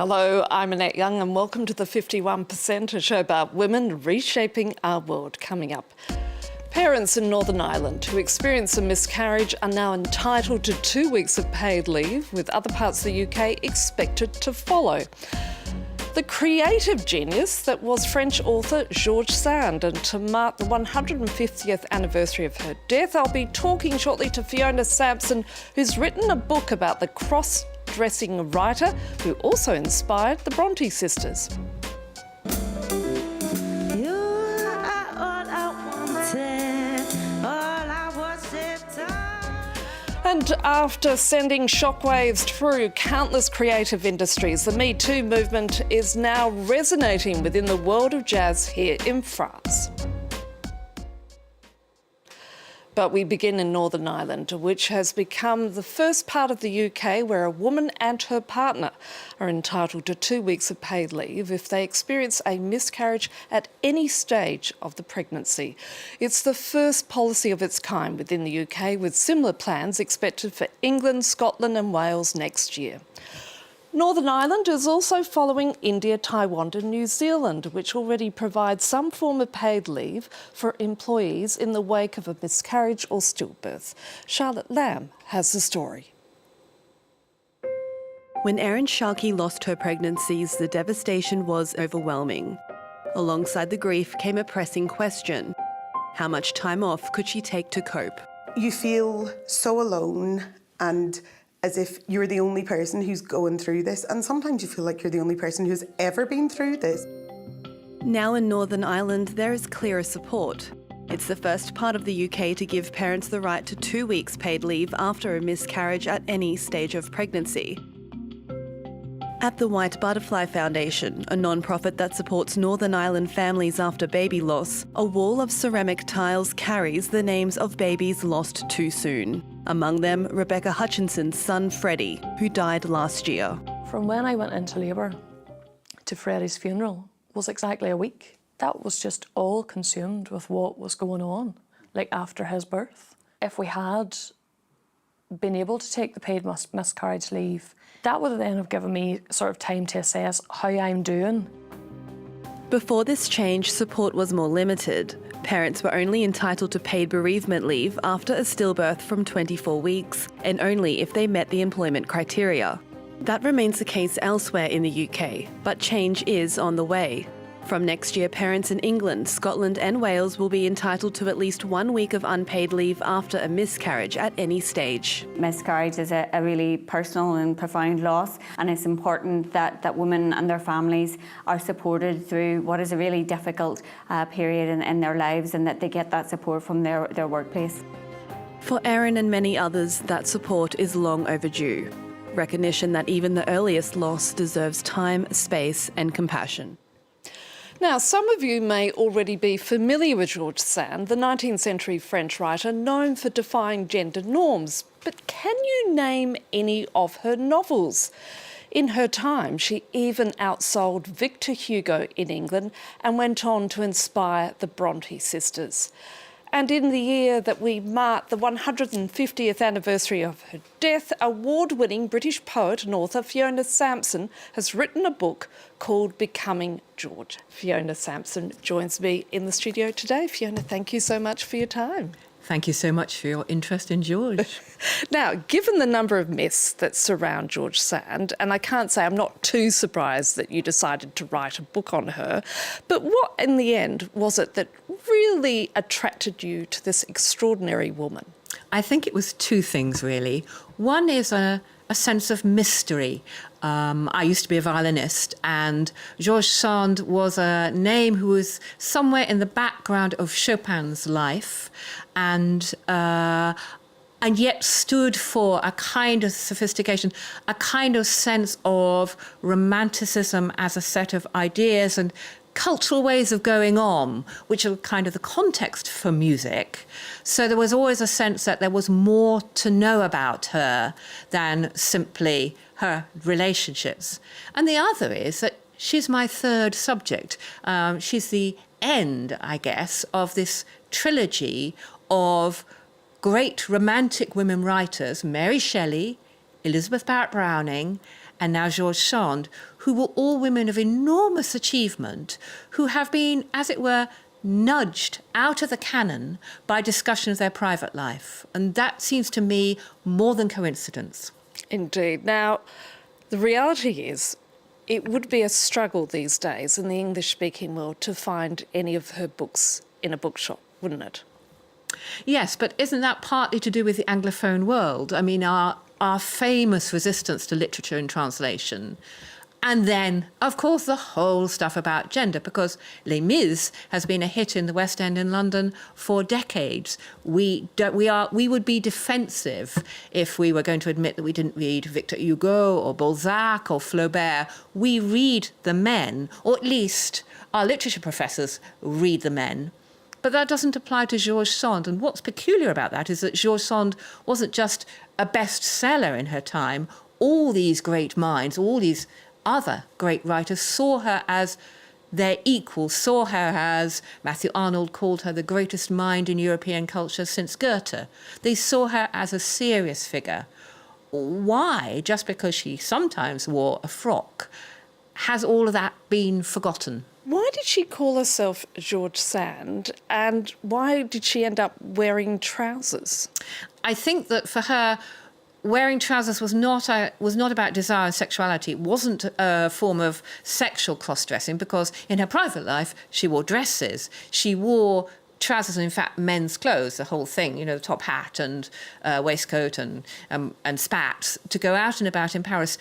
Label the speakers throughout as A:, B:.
A: Hello, I'm Annette Young and welcome to the 51%, a show about women reshaping our world. Coming up, parents in Northern Ireland who experience a miscarriage are now entitled to 2 weeks of paid leave, with other parts of the UK expected to follow. The creative genius that was French author George Sand, and to mark the 150th anniversary of her death, I'll be talking shortly to Fiona Sampson, who's written a book about the cross-dressing writer who also inspired the Brontë sisters. And after sending shockwaves through countless creative industries, the Me Too movement is now resonating within the world of jazz here in France. But we begin in Northern Ireland, which has become the first part of the UK where a woman and her partner are entitled to 2 weeks of paid leave if they experience a miscarriage at any stage of the pregnancy. It's the first policy of its kind within the UK, with similar plans expected for England, Scotland and Wales next year. Northern Ireland is also following India, Taiwan and New Zealand, which already provides some form of paid leave for employees in the wake of a miscarriage or stillbirth. Charlotte Lamb has the story.
B: When Erin Sharkey lost her pregnancies, the devastation was overwhelming. Alongside the grief came a pressing question. How much time off could she take to cope?
C: You feel so alone and as if you're the only person who's going through this, and sometimes you feel like you're the only person who's ever been through this.
B: Now in Northern Ireland, there is clearer support. It's the first part of the UK to give parents the right to 2 weeks paid leave after a miscarriage at any stage of pregnancy. At the White Butterfly Foundation, a non-profit that supports Northern Ireland families after baby loss, a wall of ceramic tiles carries the names of babies lost too soon. Among them, Rebecca Hutchinson's son Freddie, who died last year.
D: From when I went into labour to Freddie's funeral was exactly a week. That was just all consumed with what was going on, like after his birth. If we had been able to take the paid miscarriage leave, that would then have given me sort of time to assess how I'm doing.
B: Before this change, support was more limited. Parents were only entitled to paid bereavement leave after a stillbirth from 24 weeks, and only if they met the employment criteria. That remains the case elsewhere in the UK, but change is on the way. From next year, parents in England, Scotland and Wales will be entitled to at least 1 week of unpaid leave after a miscarriage at any stage.
E: Miscarriage is a really personal and profound loss, and it's important that women and their families are supported through what is a really difficult period in their lives, and that they get that support from their workplace.
B: For Erin and many others, that support is long overdue. Recognition that even the earliest loss deserves time, space and compassion.
A: Now, some of you may already be familiar with George Sand, the 19th century French writer known for defying gender norms. But can you name any of her novels? In her time, she even outsold Victor Hugo in England and went on to inspire the Brontë sisters. And in the year that we mark the 150th anniversary of her death, award-winning British poet and author Fiona Sampson has written a book called Becoming George. Fiona Sampson joins me in the studio today. Fiona, thank you so much for your time.
F: Thank you so much for your interest in George.
A: Now, given the number of myths that surround George Sand, and I can't say I'm not too surprised that you decided to write a book on her, but what in the end was it that really attracted you to this extraordinary woman?
F: I think it was two things, really. One is a sense of mystery. I used to be a violinist, and George Sand was a name who was somewhere in the background of Chopin's life, and yet stood for a kind of sophistication, a kind of sense of romanticism as a set of ideas and cultural ways of going on, which are kind of the context for music. So there was always a sense that there was more to know about her than simply her relationships. And the other is that she's my third subject. She's the end, I guess, of this trilogy of great romantic women writers, Mary Shelley, Elizabeth Barrett Browning, and now George Sand, who were all women of enormous achievement, who have been, as it were, nudged out of the canon by discussion of their private life. And that seems to me more than coincidence.
A: Indeed. Now, the reality is it would be a struggle these days in the English-speaking world to find any of her books in a bookshop, wouldn't it?
F: Yes, but isn't that partly to do with the Anglophone world? I mean, our famous resistance to literature and translation. And then, of course, the whole stuff about gender, because Les Mis has been a hit in the West End in London for decades. We would be defensive if we were going to admit that we didn't read Victor Hugo or Balzac or Flaubert. We read the men, or at least our literature professors read the men. But that doesn't apply to George Sand. And what's peculiar about that is that George Sand wasn't just a bestseller in her time. All these great minds, all these other great writers saw her as their equal, saw her as, Matthew Arnold called her the greatest mind in European culture since Goethe. They saw her as a serious figure. Why, just because she sometimes wore a frock, has all of that been forgotten?
A: Why did she call herself George Sand, and why did she end up wearing trousers?
F: I think that for her, wearing trousers was not about desire and sexuality. It wasn't a form of sexual cross-dressing, because in her private life, she wore dresses. She wore trousers and, in fact, men's clothes, the whole thing, you know, the top hat and waistcoat and spats, to go out and about in Paris.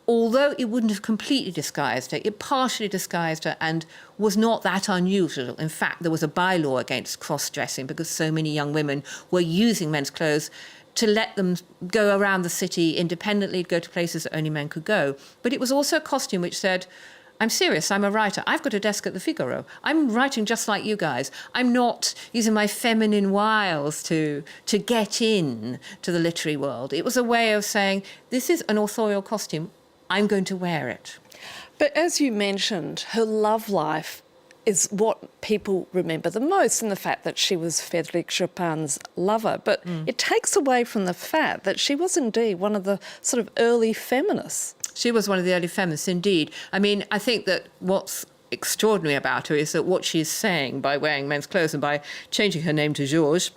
F: Although it wouldn't have completely disguised her, it partially disguised her and was not that unusual. In fact, there was a bylaw against cross-dressing because so many young women were using men's clothes to let them go around the city independently, go to places that only men could go. But it was also a costume which said, I'm serious, I'm a writer. I've got a desk at the Figaro. I'm writing just like you guys. I'm not using my feminine wiles to get in to the literary world. It was a way of saying, this is an authorial costume. I'm going to wear it.
A: But as you mentioned, her love life is what people remember the most, in the fact that she was Frédéric Chopin's lover. But it takes away from the fact that she was indeed one of the sort of early feminists.
F: She was one of the early feminists, indeed. I mean, I think that what's extraordinary about her is that what she's saying by wearing men's clothes and by changing her name to Georges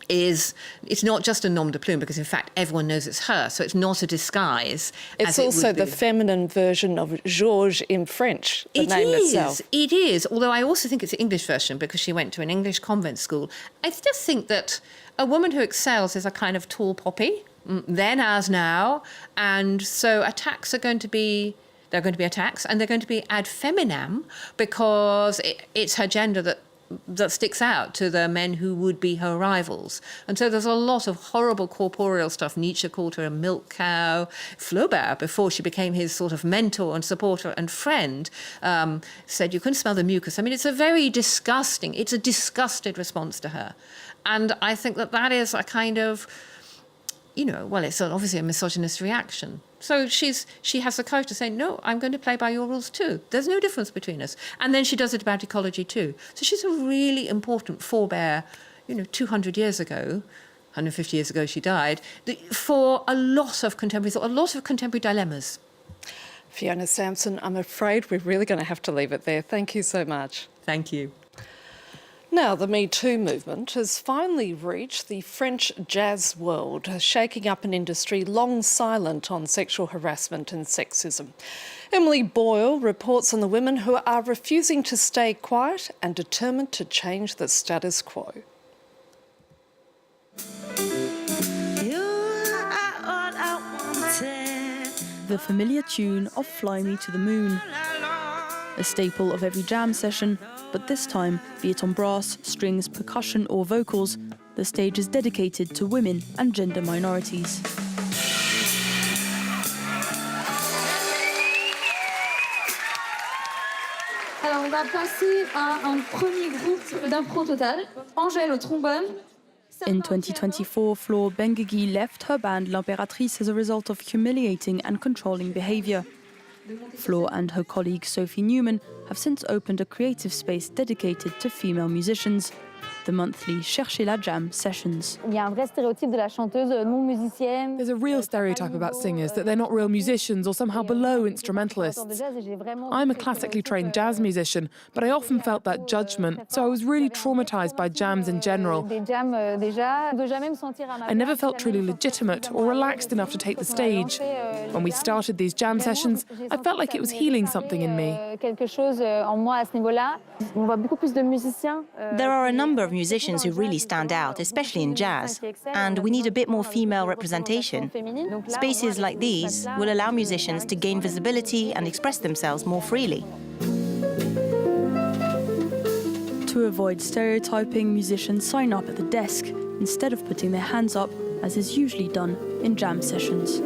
F: is, it's not just a nom de plume, because in fact everyone knows it's her, so it's not a disguise.
A: It's also the feminine version of Georges in French, the name itself.
F: It is, although I also think it's the English version because she went to an English convent school. I just think that a woman who excels is a kind of tall poppy, then as now, and so attacks are going to be... There are going to be attacks, and they're going to be ad feminam, because it's her gender that sticks out to the men who would be her rivals. And so there's a lot of horrible corporeal stuff. Nietzsche called her a milk cow. Flaubert, before she became his sort of mentor and supporter and friend, said you couldn't smell the mucus. I mean, it's a disgusted response to her. And I think that is a kind of, you know, well, it's obviously a misogynist reaction. So she has the courage to say, no, I'm going to play by your rules too. There's no difference between us. And then she does it about ecology too. So she's a really important forebear, 200 years ago, 150 years ago she died, for a lot of contemporary thought, a lot of contemporary dilemmas.
A: Fiona Sampson, I'm afraid we're really going to have to leave it there. Thank you so much.
F: Thank you.
A: Now, the Me Too movement has finally reached the French jazz world, shaking up an industry long silent on sexual harassment and sexism. Emily Boyle reports on the women who are refusing to stay quiet and determined to change the status quo.
G: The familiar tune of Fly Me to the Moon. A staple of every jam session, but this time, be it on brass, strings, percussion or vocals, the stage is dedicated to women and gender minorities.
H: Alors on va passer à un premier groupe d'impro total. Angèle au trombone.
G: In 2024, Flore Benguigui left her band L'Impératrice as a result of humiliating and controlling behaviour. Flore and her colleague Sophie Newman have since opened a creative space dedicated to female musicians. the monthly Cherchez la Jam sessions.
H: Il y a un vrai stéréotype de la chanteuse non musicienne.
I: There's a real stereotype about singers, that they're not real musicians or somehow below instrumentalists. I'm a classically trained jazz musician, but I often felt that judgment, so I was really traumatised by jams in general. I never felt truly legitimate or relaxed enough to take the stage. When we started these jam sessions, I felt like it was healing something in me.
J: There are a number of musicians who really stand out, especially in jazz, and we need a bit more female representation. Spaces like these will allow musicians to gain visibility and express themselves more freely.
G: To avoid stereotyping, musicians sign up at the desk instead of putting their hands up, as is usually done in jam sessions.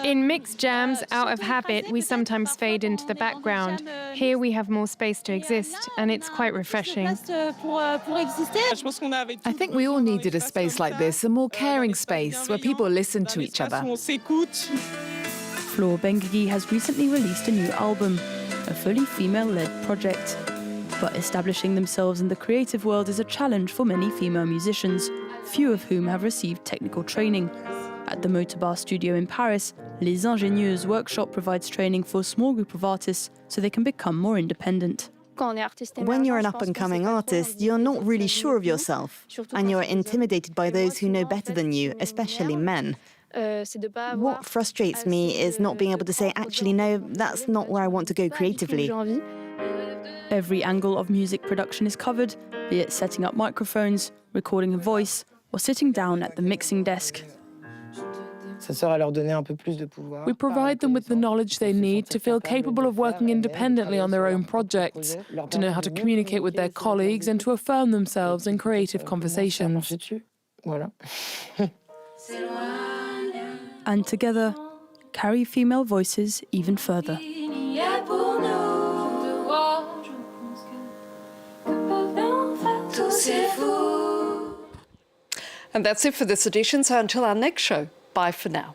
K: In mixed jams, out of habit, we sometimes fade into the background. Here we have more space to exist, and it's quite refreshing.
L: I think we all needed a space like this, a more caring space where people listen to each other.
G: Floor Benguigui has recently released a new album, a fully female-led project. But establishing themselves in the creative world is a challenge for many female musicians, few of whom have received technical training. At the Motor Bar studio in Paris, Les Ingénieuses workshop provides training for a small group of artists so they can become more independent.
M: When you're an up-and-coming artist, you're not really sure of yourself, and you're intimidated by those who know better than you, especially men. What frustrates me is not being able to say, actually, no, that's not where I want to go creatively.
G: Every angle of music production is covered, be it setting up microphones, recording a voice, or sitting down at the mixing desk.
I: We provide them with the knowledge they need to feel capable of working independently on their own projects, to know how to communicate with their colleagues and to affirm themselves in creative conversations.
G: And together, carry female voices even further.
A: And that's it for this edition, so until our next show, bye for now.